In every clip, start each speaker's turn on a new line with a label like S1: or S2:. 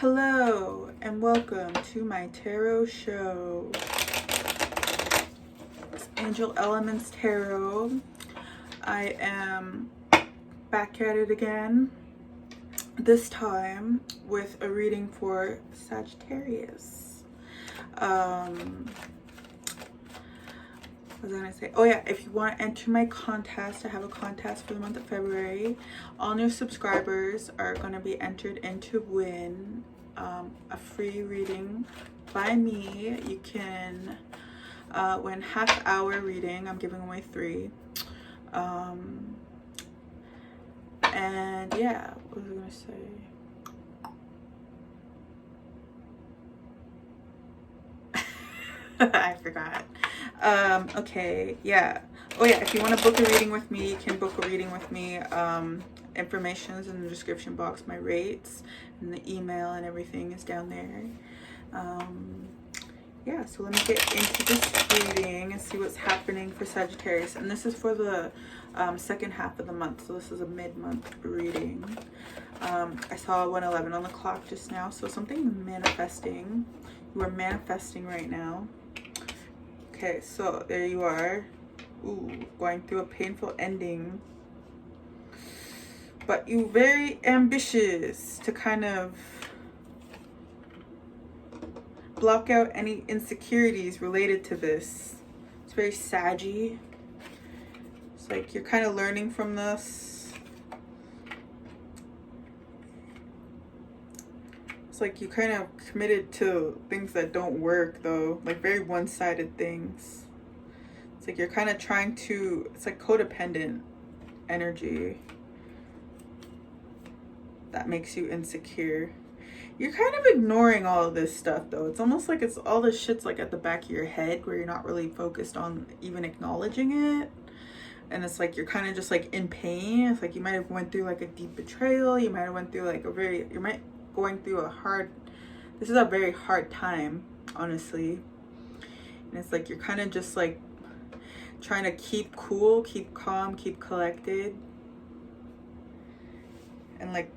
S1: Hello and welcome to my tarot show. It's Angel.elementz.tarot. I am back at it again, this time with a reading for Sagittarius. What was I gonna say? Oh yeah, if you want to enter my contest, I have a contest for the month of February. All new subscribers are going to be entered in to win a free reading by me. You can win half-hour reading. I'm giving away 3. And yeah, what was I gonna say? I forgot. Okay, yeah. Oh yeah, if you want to book a reading with me, you can book a reading with me. Information is in the description box. My rates and the email and everything is down there. Yeah, so let me get into this reading and see what's happening for Sagittarius. And this is for the second half of the month, so this is a mid-month reading. I saw 1:11 on the clock just now, so something manifesting. You are manifesting right now. Okay, so there you are. Ooh, going through a painful ending. But you're very ambitious to kind of block out any insecurities related to this. It's very saggy. It's like you're kind of learning from this. It's like you kind of committed to things that don't work though, like very one-sided things. It's like you're kind of trying to, it's like codependent energy that makes you insecure. You're kind of ignoring all of this stuff though. It's almost like it's all this shit's like at the back of your head where you're not really focused on even acknowledging it. And it's like you're kind of just like in pain. It's like you might have went through like a deep betrayal. You might have went through like going through a hard, this is a very hard time, honestly. And it's like you're kind of just like trying to keep cool, keep calm, keep collected. And like,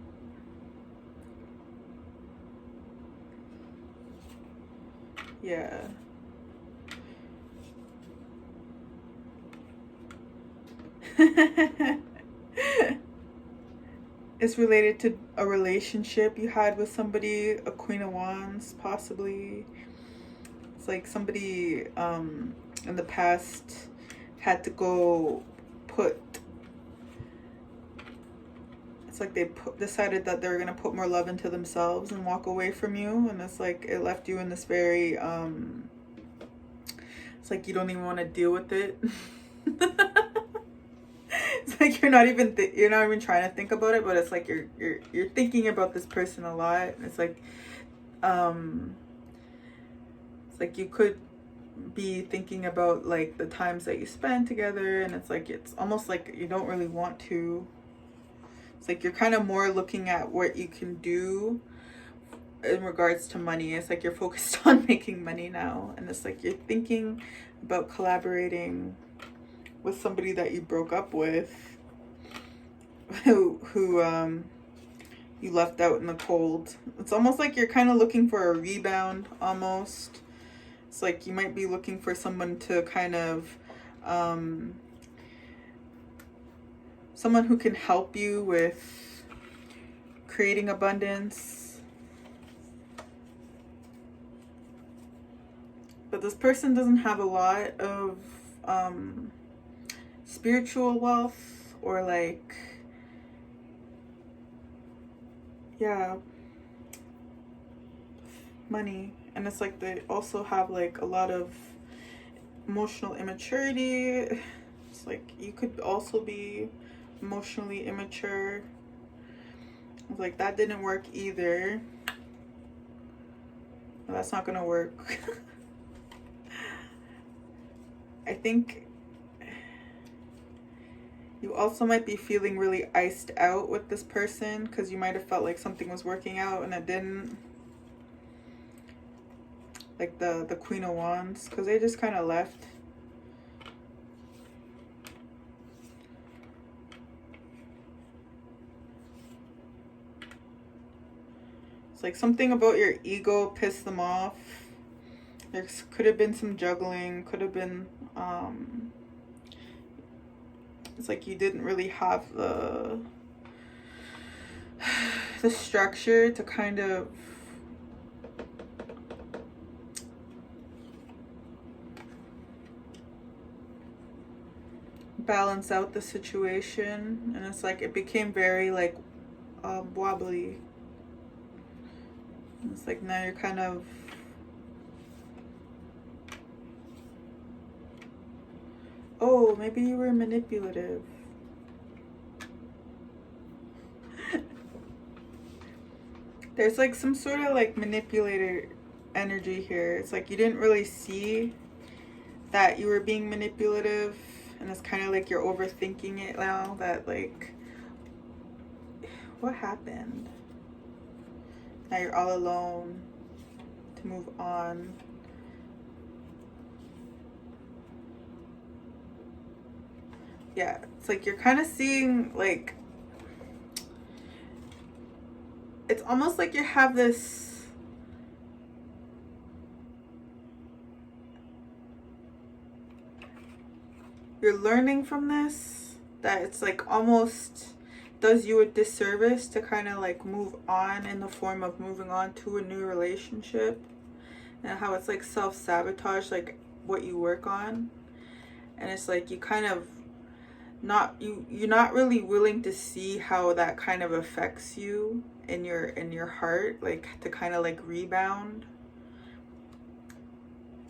S1: yeah. It's related to a relationship you had with somebody, a Queen of Wands, possibly. It's like somebody in the past had to go it's like they decided that they were going to put more love into themselves and walk away from you. And it's like it left you in this very, it's like you don't even want to deal with it. It's like you're not even trying to think about it, but it's like you're thinking about this person a lot. It's like you could be thinking about like the times that you spend together, and it's like it's almost like you don't really want to. It's like you're kind of more looking at what you can do in regards to money. It's like you're focused on making money now, and it's like you're thinking about collaborating with somebody that you broke up with, who you left out in the cold. It's almost like you're kind of looking for a rebound almost. It's like you might be looking for someone to kind of someone who can help you with creating abundance. But this person doesn't have a lot of spiritual wealth or like, yeah, money. And it's like they also have like a lot of emotional immaturity. It's like you could also be emotionally immature. It's like that didn't work either. That's not gonna work. I think you also might be feeling really iced out with this person because you might have felt like something was working out and it didn't. Like the Queen of Wands, because they just kind of left. It's like something about your ego pissed them off. There could have been some juggling, could have been, it's like you didn't really have the structure to kind of balance out the situation, and it's like it became very like wobbly. And it's like now you're kind of oh, maybe you were manipulative. There's like some sort of like manipulator energy here. It's like you didn't really see that you were being manipulative, and it's kind of like you're overthinking it now, that like what happened? Now you're all alone to move on. Yeah, it's like you're kind of seeing like, it's almost like you have this you're learning from this, that it's like almost does you a disservice to kind of like move on in the form of moving on to a new relationship, and how it's like self-sabotage, like what you work on. And it's like you kind of you're not really willing to see how that kind of affects you in your heart, like to kind of like rebound.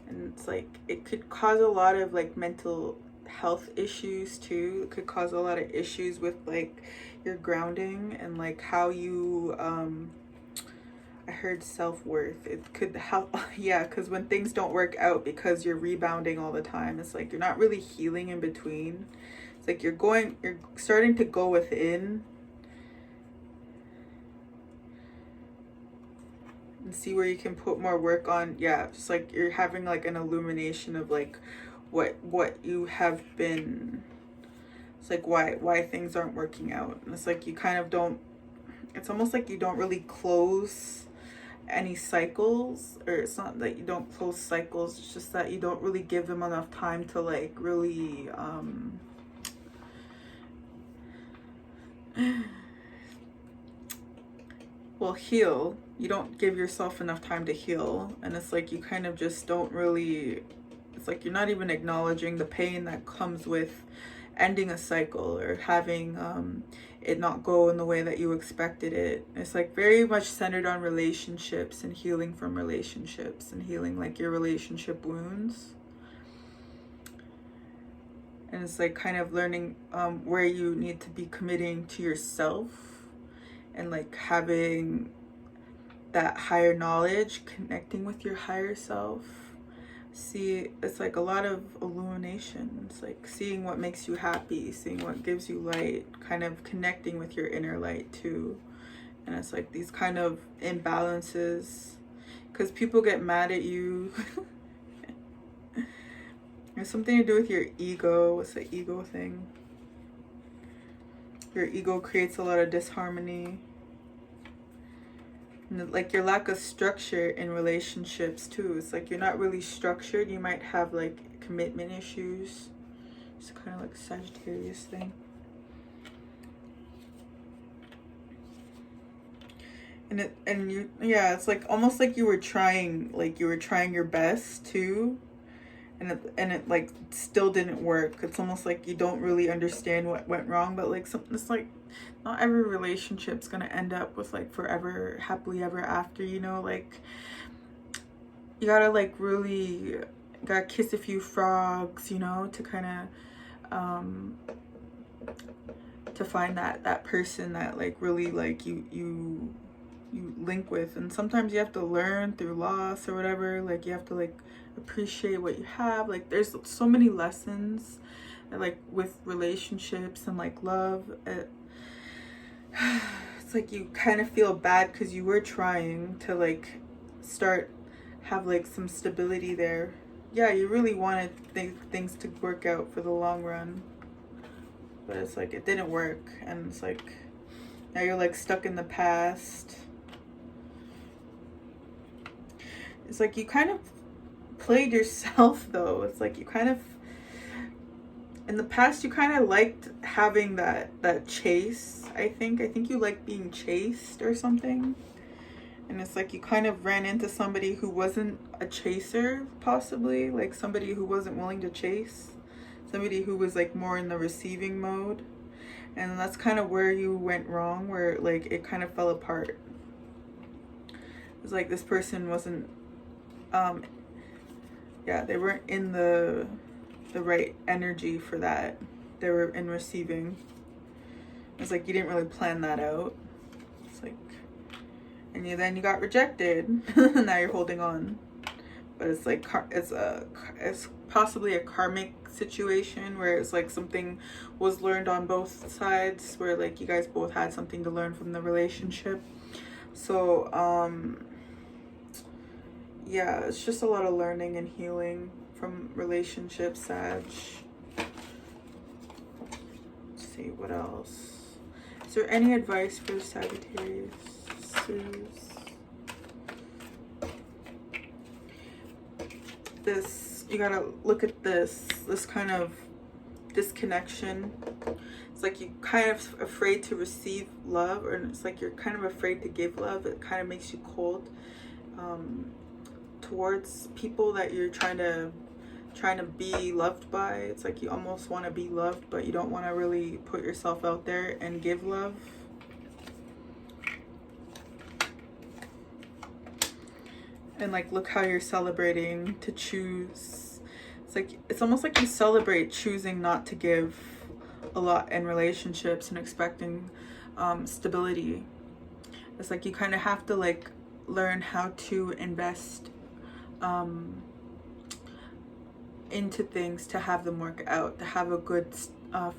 S1: And it's like it could cause a lot of like mental health issues too. It could cause a lot of issues with like your grounding and like how you I heard self-worth. It could help yeah, because when things don't work out because you're rebounding all the time, it's like you're not really healing in between. It's like you're starting to go within and see where you can put more work on. Yeah, it's like you're having like an illumination of like what you have been, it's like why things aren't working out. And it's like you kind of don't, it's almost like you don't really close any cycles, or it's not that you don't close cycles, it's just that you don't really give them enough time to like really well, heal. You don't give yourself enough time to heal, and it's like you kind of just don't really, it's like you're not even acknowledging the pain that comes with ending a cycle or having it not go in the way that you expected it. It's like very much centered on relationships and healing from relationships and healing like your relationship wounds. And it's like kind of learning where you need to be committing to yourself and like having that higher knowledge, connecting with your higher self. See, it's like a lot of illumination. It's like seeing what makes you happy, seeing what gives you light, kind of connecting with your inner light too. And it's like these kind of imbalances, because people get mad at you. There's something to do with your ego. What's the ego thing? Your ego creates a lot of disharmony. And like your lack of structure in relationships too. It's like you're not really structured. You might have like commitment issues. It's kind of like a Sagittarius thing. And you, yeah, it's like almost like you were trying your best too. And it like still didn't work. It's almost like you don't really understand what went wrong, but like it's like not every relationship's gonna end up with like forever happily ever after, you know. Like you gotta like really gotta kiss a few frogs, you know, to kind of to find that person that like really like you link with. And sometimes you have to learn through loss or whatever. Like you have to like appreciate what you have. Like there's so many lessons like with relationships and like love. It's like you kind of feel bad because you were trying to like have like some stability there. Yeah, you really wanted things to work out for the long run, but it's like it didn't work. And it's like now you're like stuck in the past. It's like you kind of played yourself though. It's like you kind of, in the past, you kind of liked having that chase. I think you like being chased or something. And it's like you kind of ran into somebody who wasn't a chaser, possibly, like somebody who wasn't willing to chase, somebody who was like more in the receiving mode. And that's kind of where you went wrong, where like it kind of fell apart. It's like this person wasn't yeah, they weren't in the right energy for that. They were in receiving. It's like you didn't really plan that out. It's like, and then you got rejected. Now you're holding on. But it's like it's possibly a karmic situation where it's like something was learned on both sides, where like you guys both had something to learn from the relationship. So yeah, it's just a lot of learning and healing from relationships, Sag. Let's see, what else? Is there any advice for the Sagittarius? This, you gotta look at this kind of disconnection. It's like you're kind of afraid to receive love, or it's like you're kind of afraid to give love. It kind of makes you cold towards people that you're trying to be loved by. It's like you almost want to be loved, but you don't want to really put yourself out there and give love. And like, look how you're celebrating to choose. It's like, it's almost like you celebrate choosing not to give a lot in relationships and expecting stability. It's like you kind of have to like learn how to invest into things to have them work out, to have a good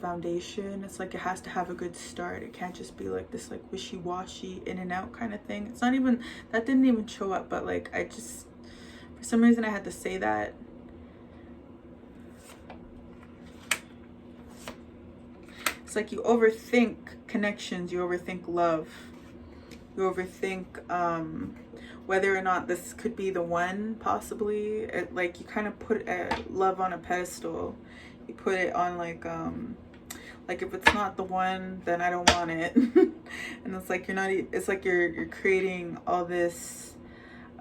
S1: foundation. It's like it has to have a good start. It can't just be like this like wishy-washy in and out kind of thing. It's not even, that didn't even show up, but like I just, for some reason I had to say that. It's like you overthink connections, you overthink love, you overthink whether or not this could be the one, possibly. Like you kind of put love on a pedestal. You put it on like if it's not the one, then I don't want it. And it's like you're not, it's like you're creating all this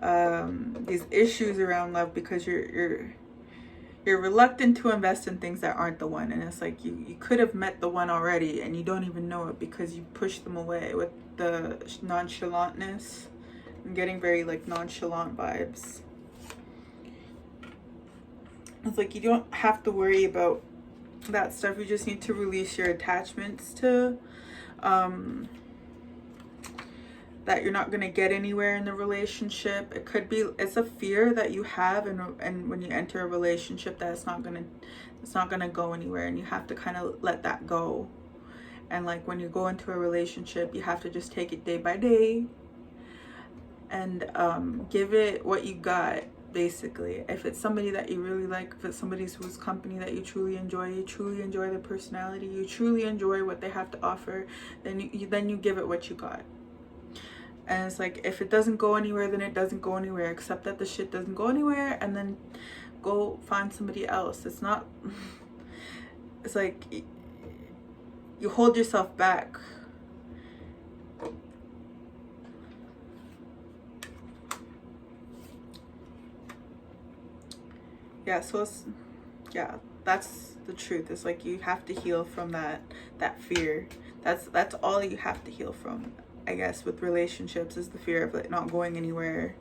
S1: these issues around love because you're reluctant to invest in things that aren't the one. And it's like you could have met the one already and you don't even know it because you push them away with the nonchalantness. I'm getting very like nonchalant vibes. It's like you don't have to worry about that stuff. You just need to release your attachments to that you're not going to get anywhere in the relationship. It could be, it's a fear that you have, and when you enter a relationship, that it's not going to go anywhere, and you have to kind of let that go. And like when you go into a relationship, you have to just take it day by day and give it what you got. Basically, if it's somebody that you really like, if it's somebody whose company that you truly enjoy their personality, you truly enjoy what they have to offer, then you give it what you got. And it's like, if it doesn't go anywhere, then it doesn't go anywhere. Accept that the shit doesn't go anywhere, and then go find somebody else. It's not, it's like you hold yourself back. Yeah, so it's, yeah, that's the truth. It's like you have to heal from that fear. That's all you have to heal from, I guess, with relationships, is the fear of like not going anywhere.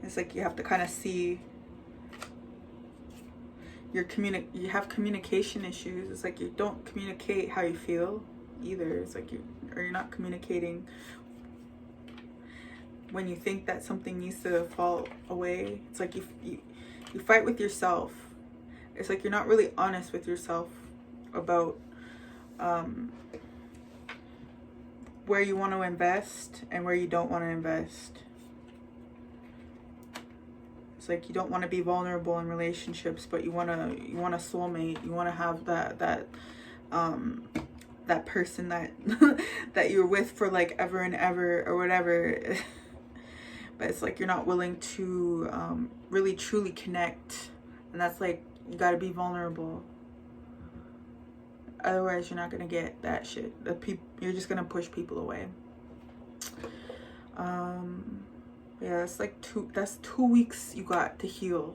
S1: It's like you have to kind of see you have communication issues. It's like you don't communicate how you feel either. It's like you're not communicating when you think that something needs to fall away. It's like you fight with yourself. It's like you're not really honest with yourself about where you want to invest and where you don't want to invest. It's like you don't want to be vulnerable in relationships, but you want a soulmate. You want to have that that person that that you're with for like ever and ever or whatever. But it's like you're not willing to really truly connect, and that's like, you got to be vulnerable, otherwise you're not gonna get that shit. You're just gonna push people away. Yeah, it's like that's 2 weeks you got to heal.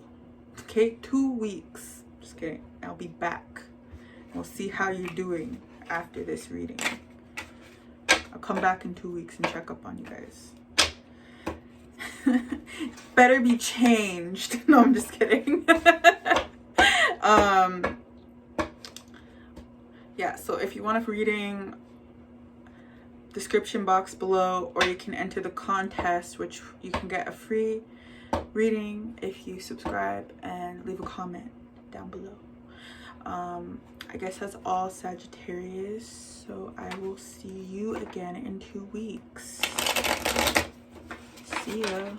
S1: Okay, 2 weeks. Just kidding. I'll be back. We'll see how you're doing after this reading. I'll come back in 2 weeks and check up on you guys. Better be changed. No, I'm just kidding. Yeah, so if you want a reading, description box below, or you can enter the contest, which you can get a free reading if you subscribe and leave a comment down below. I guess that's all, Sagittarius, so I will see you again in 2 weeks. See ya.